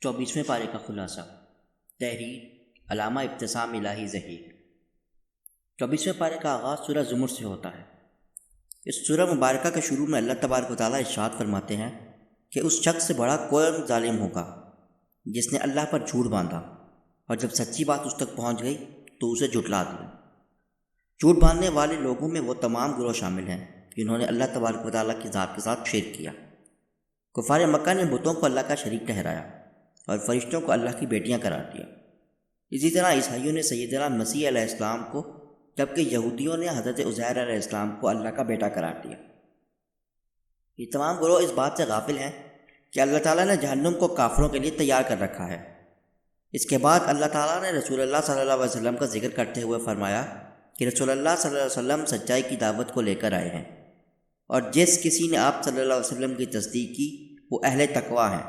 24ویں پارے کا خلاصہ۔ تحریر علامہ ابتسام الہی ظہیر۔ 24ویں پارے کا آغاز سورہ زمر سے ہوتا ہے۔ اس سورہ مبارکہ کے شروع میں اللہ تبارک و تعالیٰ ارشاد فرماتے ہیں کہ اس شخص سے بڑا کون ظالم ہوگا جس نے اللہ پر جھوٹ باندھا اور جب سچی بات اس تک پہنچ گئی تو اسے جھٹلا دیا۔ جھوٹ باندھنے والے لوگوں میں وہ تمام گروہ شامل ہیں جنہوں نے اللہ تبارک و تعالیٰ کی ذات کے ساتھ شرک کیا۔ کفار مکہ نے بتوں کو اللہ کا شریک ٹھہرایا اور فرشتوں کو اللہ کی بیٹیاں قرار دیا۔ اسی طرح عیسائیوں نے سیدنا مسیح علیہ السلام کو، جبکہ یہودیوں نے حضرت عزیر علیہ السلام کو اللہ کا بیٹا قرار دیا۔ یہ تمام گروہ اس بات سے غافل ہیں کہ اللہ تعالیٰ نے جہنم کو کافروں کے لیے تیار کر رکھا ہے۔ اس کے بعد اللہ تعالیٰ نے رسول اللہ صلی اللہ علیہ وسلم کا ذکر کرتے ہوئے فرمایا کہ رسول اللہ صلی اللہ علیہ وسلم سچائی کی دعوت کو لے کر آئے ہیں، اور جس کسی نے آپ صلی اللہ علیہ وسلم کی تصدیق کی وہ اہل تقویٰ ہیں،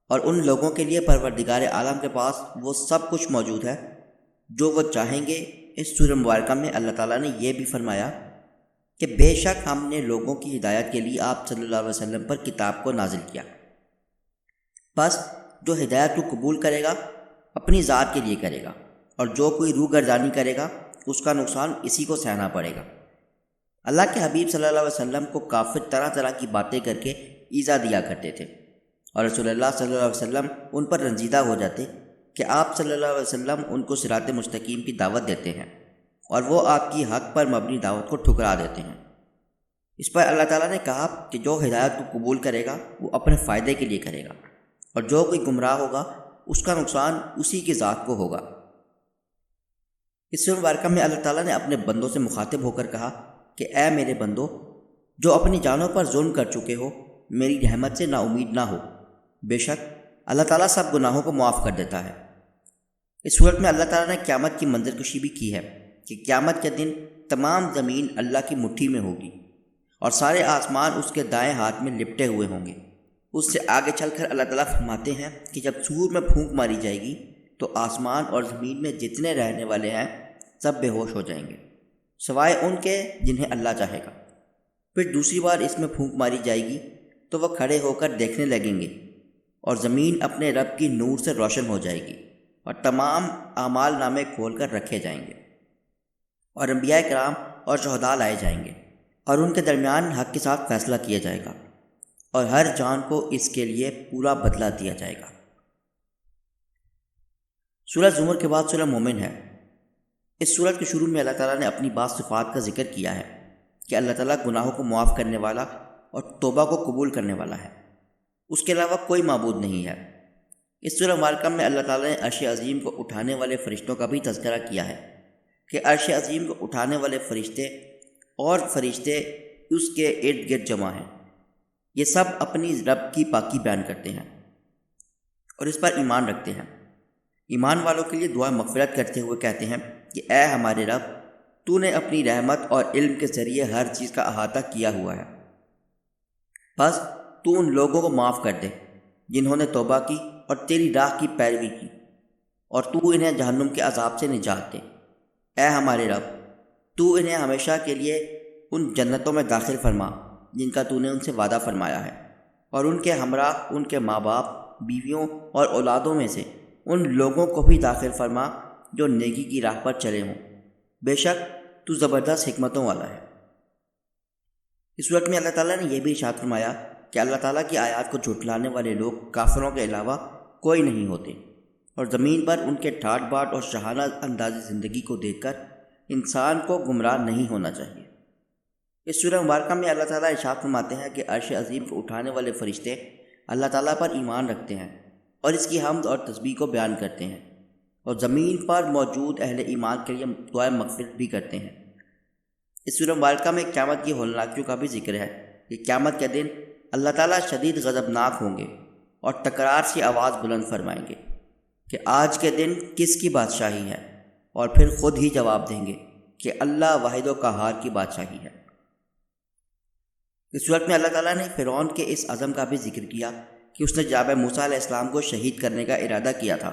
اور ان لوگوں کے لیے پروردگار عالم کے پاس وہ سب کچھ موجود ہے جو وہ چاہیں گے۔ اس سورہ مبارکہ میں اللہ تعالیٰ نے یہ بھی فرمایا کہ بے شک ہم نے لوگوں کی ہدایت کے لیے آپ صلی اللہ علیہ وسلم پر کتاب کو نازل کیا، بس جو ہدایت کو قبول کرے گا اپنی ذات کے لیے کرے گا، اور جو کوئی روح گردانی کرے گا اس کا نقصان اسی کو سہنا پڑے گا۔ اللہ کے حبیب صلی اللہ علیہ وسلم کو کافر طرح طرح کی باتیں کر کے ایذا دیا کرتے تھے، اور رسول اللہ صلی اللہ علیہ وسلم ان پر رنجیدہ ہو جاتے کہ آپ صلی اللہ علیہ وسلم ان کو صراط مستقیم کی دعوت دیتے ہیں اور وہ آپ کی حق پر مبنی دعوت کو ٹھکرا دیتے ہیں۔ اس پر اللہ تعالیٰ نے کہا کہ جو ہدایت کو قبول کرے گا وہ اپنے فائدے کے لیے کرے گا، اور جو کوئی گمراہ ہوگا اس کا نقصان اسی کی ذات کو ہوگا۔ اس سورہ مبارکہ میں اللہ تعالیٰ نے اپنے بندوں سے مخاطب ہو کر کہا کہ اے میرے بندو، جو اپنی جانوں پر ظلم کر چکے ہو، میری رحمت سے نا امید نہ ہو، بے شک اللہ تعالیٰ سب گناہوں کو معاف کر دیتا ہے۔ اس صورت میں اللہ تعالیٰ نے قیامت کی منظر کشی بھی کی ہے کہ قیامت کے دن تمام زمین اللہ کی مٹھی میں ہوگی اور سارے آسمان اس کے دائیں ہاتھ میں لپٹے ہوئے ہوں گے۔ اس سے آگے چل کر اللہ تعالیٰ فرماتے ہیں کہ جب سور میں پھونک ماری جائے گی تو آسمان اور زمین میں جتنے رہنے والے ہیں سب بے ہوش ہو جائیں گے سوائے ان کے جنہیں اللہ چاہے گا۔ پھر دوسری بار اس میں پھونک ماری جائے گی تو وہ کھڑے ہو کر دیکھنے لگیں گے، اور زمین اپنے رب کی نور سے روشن ہو جائے گی اور تمام اعمال نامے کھول کر رکھے جائیں گے، اور انبیاء کرام اور شہداء لائے جائیں گے، اور ان کے درمیان حق کے ساتھ فیصلہ کیا جائے گا، اور ہر جان کو اس کے لیے پورا بدلہ دیا جائے گا۔ سورہ زمر کے بعد سورہ مومن ہے۔ اس سورت کے شروع میں اللہ تعالیٰ نے اپنی بعض صفات کا ذکر کیا ہے کہ اللہ تعالیٰ گناہوں کو معاف کرنے والا اور توبہ کو قبول کرنے والا ہے، اس کے علاوہ کوئی معبود نہیں ہے۔ اس سورہ مبارکہ میں اللہ تعالیٰ نے عرش عظیم کو اٹھانے والے فرشتوں کا بھی تذکرہ کیا ہے کہ عرش عظیم کو اٹھانے والے فرشتے اور فرشتے اس کے ارد گرد جمع ہیں، یہ سب اپنی رب کی پاکی بیان کرتے ہیں اور اس پر ایمان رکھتے ہیں۔ ایمان والوں کے لیے دعا مغفرت کرتے ہوئے کہتے ہیں کہ اے ہمارے رب، تو نے اپنی رحمت اور علم کے ذریعے ہر چیز کا احاطہ کیا ہوا ہے، بس تو ان لوگوں کو معاف کر دے جنہوں نے توبہ کی اور تیری راہ کی پیروی کی، اور تو انہیں جہنم کے عذاب سے نجات دے۔ اے ہمارے رب، تو انہیں ہمیشہ کے لیے ان جنتوں میں داخل فرما جن کا تو نے ان سے وعدہ فرمایا ہے، اور ان کے ہمراہ ان کے ماں باپ، بیویوں اور اولادوں میں سے ان لوگوں کو بھی داخل فرما جو نیکی کی راہ پر چلے ہوں، بے شک تو زبردست حکمتوں والا ہے۔ اس وقت میں اللہ تعالیٰ نے یہ بھی ارشاد فرمایا کہ اللہ تعالیٰ کی آیات کو جھٹلانے والے لوگ کافروں کے علاوہ کوئی نہیں ہوتے، اور زمین پر ان کے ٹھاٹ باٹ اور شاہانہ انداز زندگی کو دیکھ کر انسان کو گمراہ نہیں ہونا چاہیے۔ اس سورہ مبارکہ میں اللہ تعالیٰ ارشاد فرماتے ہیں کہ عرش عظیم کو اٹھانے والے فرشتے اللہ تعالیٰ پر ایمان رکھتے ہیں اور اس کی حمد اور تسبیح کو بیان کرتے ہیں، اور زمین پر موجود اہل ایمان کے لیے دعائے مغفرت بھی کرتے ہیں۔ اس سورہ مبارکہ میں قیامت کی ہولناکیوں کا بھی ذکر ہے کہ قیامت کے دن اللہ تعالیٰ شدید غضبناک ہوں گے اور تکرار سی آواز بلند فرمائیں گے کہ آج کے دن کس کی بادشاہی ہے، اور پھر خود ہی جواب دیں گے کہ اللہ واحد و قہار کی بادشاہی ہے۔ اس صورت میں اللہ تعالیٰ نے فرعون کے اس عزم کا بھی ذکر کیا کہ اس نے جناب موسیٰ علیہ السلام کو شہید کرنے کا ارادہ کیا تھا،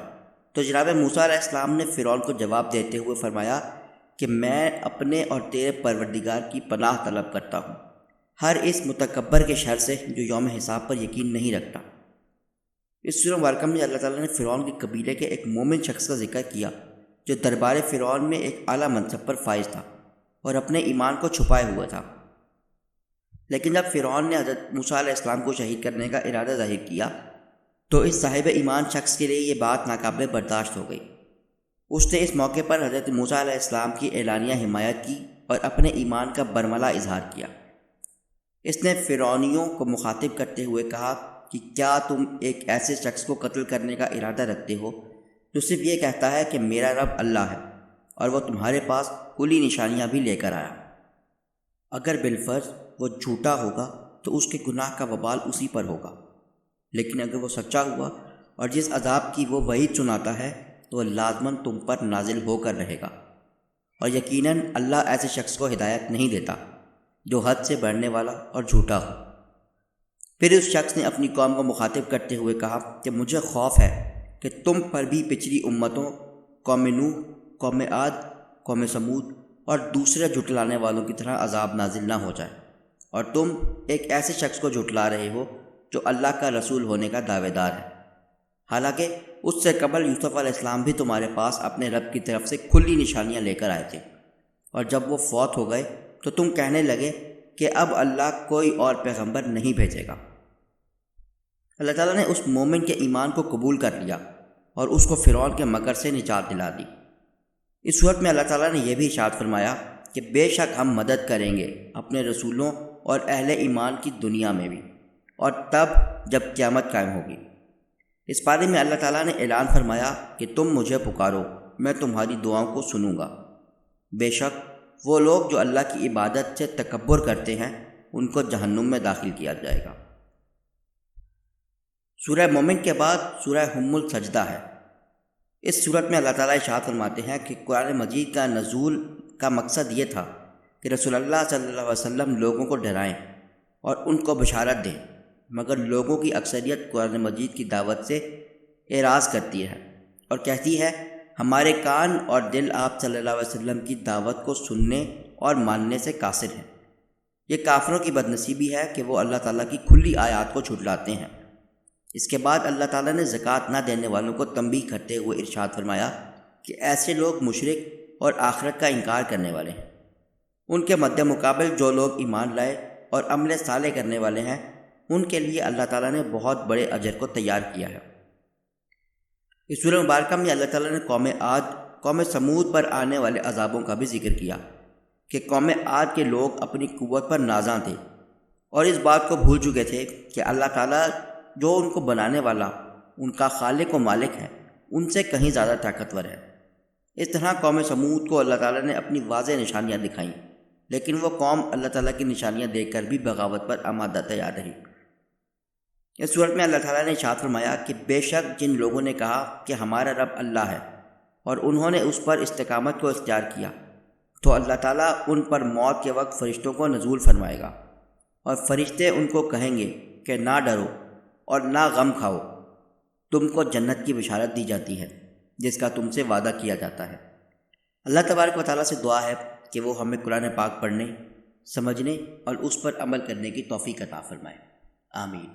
تو جناب موسیٰ علیہ السلام نے فرعون کو جواب دیتے ہوئے فرمایا کہ میں اپنے اور تیرے پروردگار کی پناہ طلب کرتا ہوں ہر اس متکبر کے شر سے جو یوم حساب پر یقین نہیں رکھتا۔ اس سورہ مبارکہ میں اللہ تعالیٰ نے فرعون کے قبیلے کے ایک مومن شخص کا ذکر کیا جو دربار فرعون میں ایک اعلیٰ منصب پر فائز تھا اور اپنے ایمان کو چھپائے ہوا تھا۔ لیکن جب فرعون نے حضرت موسیٰ علیہ السلام کو شہید کرنے کا ارادہ ظاہر کیا تو اس صاحب ایمان شخص کے لیے یہ بات ناقابل برداشت ہو گئی۔ اس نے اس موقع پر حضرت موسیٰ علیہ السلام کی اعلانیہ حمایت کی اور اپنے ایمان کا برملا اظہار کیا۔ اس نے فرعونیوں کو مخاطب کرتے ہوئے کہا کہ کیا تم ایک ایسے شخص کو قتل کرنے کا ارادہ رکھتے ہو جو صرف یہ کہتا ہے کہ میرا رب اللہ ہے اور وہ تمہارے پاس کلی نشانیاں بھی لے کر آیا؟ اگر بالفرض وہ جھوٹا ہوگا تو اس کے گناہ کا وبال اسی پر ہوگا، لیکن اگر وہ سچا ہوا اور جس عذاب کی وہ وعید سناتا ہے تو وہ لازماً تم پر نازل ہو کر رہے گا، اور یقیناً اللہ ایسے شخص کو ہدایت نہیں دیتا جو حد سے بڑھنے والا اور جھوٹا ہو۔ پھر اس شخص نے اپنی قوم کو مخاطب کرتے ہوئے کہا کہ مجھے خوف ہے کہ تم پر بھی پچھلی امتوں قوم نوح، قوم عاد، قوم سمود اور دوسرے جھٹلانے والوں کی طرح عذاب نازل نہ ہو جائے، اور تم ایک ایسے شخص کو جھٹلا رہے ہو جو اللہ کا رسول ہونے کا دعوے دار ہے، حالانکہ اس سے قبل یوسف علیہ السلام بھی تمہارے پاس اپنے رب کی طرف سے کھلی نشانیاں لے کر آئے تھے، اور جب وہ فوت ہو گئے تو تم کہنے لگے کہ اب اللہ کوئی اور پیغمبر نہیں بھیجے گا۔ اللہ تعالیٰ نے اس مومن کے ایمان کو قبول کر لیا اور اس کو فرعون کے مکر سے نجات دلا دی۔ اس صورت میں اللہ تعالیٰ نے یہ بھی ارشاد فرمایا کہ بے شک ہم مدد کریں گے اپنے رسولوں اور اہل ایمان کی دنیا میں بھی، اور تب جب قیامت قائم ہوگی۔ اس بارے میں اللہ تعالیٰ نے اعلان فرمایا کہ تم مجھے پکارو، میں تمہاری دعاؤں کو سنوں گا۔ بے شک وہ لوگ جو اللہ کی عبادت سے تکبر کرتے ہیں ان کو جہنم میں داخل کیا جائے گا۔ سورہ مومن کے بعد سورہ السجدہ ہے۔ اس صورت میں اللہ تعالیٰ ارشاد فرماتے ہیں کہ قرآن مجید کا نزول کا مقصد یہ تھا کہ رسول اللہ صلی اللہ علیہ وسلم لوگوں کو ڈرائیں اور ان کو بشارت دیں، مگر لوگوں کی اکثریت قرآن مجید کی دعوت سے اعراض کرتی ہے اور کہتی ہے ہمارے کان اور دل آپ صلی اللہ علیہ وسلم کی دعوت کو سننے اور ماننے سے قاصر ہیں۔ یہ کافروں کی بدنصیبی ہے کہ وہ اللہ تعالیٰ کی کھلی آیات کو جھٹلاتے ہیں۔ اس کے بعد اللہ تعالیٰ نے زکوٰۃ نہ دینے والوں کو تنبیہ کرتے ہوئے ارشاد فرمایا کہ ایسے لوگ مشرک اور آخرت کا انکار کرنے والے ہیں۔ ان کے مد مقابل جو لوگ ایمان لائے اور عمل صالح کرنے والے ہیں ان کے لیے اللہ تعالیٰ نے بہت بڑے اجر کو تیار کیا ہے۔ اس سورہ مبارکہ میں اللہ تعالیٰ نے قوم عاد، قوم سمود پر آنے والے عذابوں کا بھی ذکر کیا کہ قوم عاد کے لوگ اپنی قوت پر نازاں تھے اور اس بات کو بھول چکے تھے کہ اللہ تعالیٰ جو ان کو بنانے والا، ان کا خالق و مالک ہے، ان سے کہیں زیادہ طاقتور ہے۔ اس طرح قوم سمود کو اللہ تعالیٰ نے اپنی واضح نشانیاں دکھائیں، لیکن وہ قوم اللہ تعالیٰ کی نشانیاں دیکھ کر بھی بغاوت پر آمادہ تیار رہی۔ اس صورت میں اللہ تعالیٰ نے ارشاد فرمایا کہ بے شک جن لوگوں نے کہا کہ ہمارا رب اللہ ہے اور انہوں نے اس پر استقامت کو اختیار کیا تو اللہ تعالیٰ ان پر موت کے وقت فرشتوں کو نزول فرمائے گا، اور فرشتے ان کو کہیں گے کہ نہ ڈرو اور نہ غم کھاؤ، تم کو جنت کی بشارت دی جاتی ہے جس کا تم سے وعدہ کیا جاتا ہے۔ اللہ تبارک و تعالیٰ سے دعا ہے کہ وہ ہمیں قرآن پاک پڑھنے، سمجھنے اور اس پر عمل کرنے کی توفیق عطا فرمائے۔ آمین۔